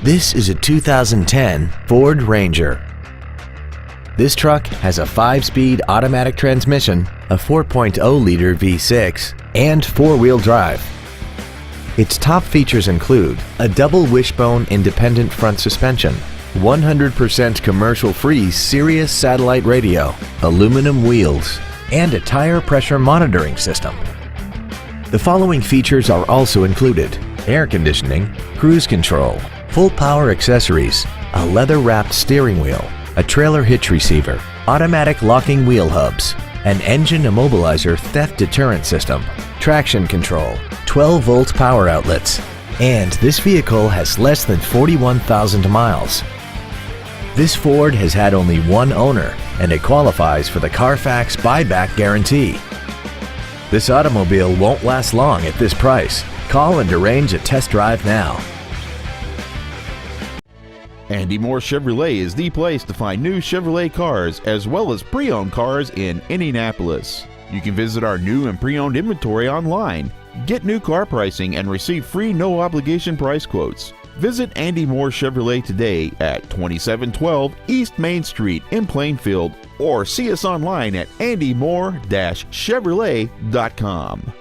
This is a 2010 Ford Ranger. This truck has a 5-speed automatic transmission, a 4.0-liter V6, and 4-wheel drive. Its top features include a double wishbone independent front suspension, 100% commercial-free Sirius satellite radio, aluminum wheels, and a tire pressure monitoring system. The following features are also included: air conditioning, cruise control, full power accessories, a leather-wrapped steering wheel, a trailer hitch receiver, automatic locking wheel hubs, an engine immobilizer theft deterrent system, traction control, 12-volt power outlets, and this vehicle has less than 41,000 miles. This Ford has had only one owner, and it qualifies for the Carfax buyback guarantee. This automobile won't last long at this price. Call and arrange a test drive now. Andy Mohr Chevrolet is the place to find new Chevrolet cars as well as pre-owned cars in Indianapolis. You can visit our new and pre-owned inventory online, get new car pricing, and receive free no-obligation price quotes. Visit Andy Mohr Chevrolet today at 2712 East Main Street in Plainfield, or see us online at andymohr-chevrolet.com.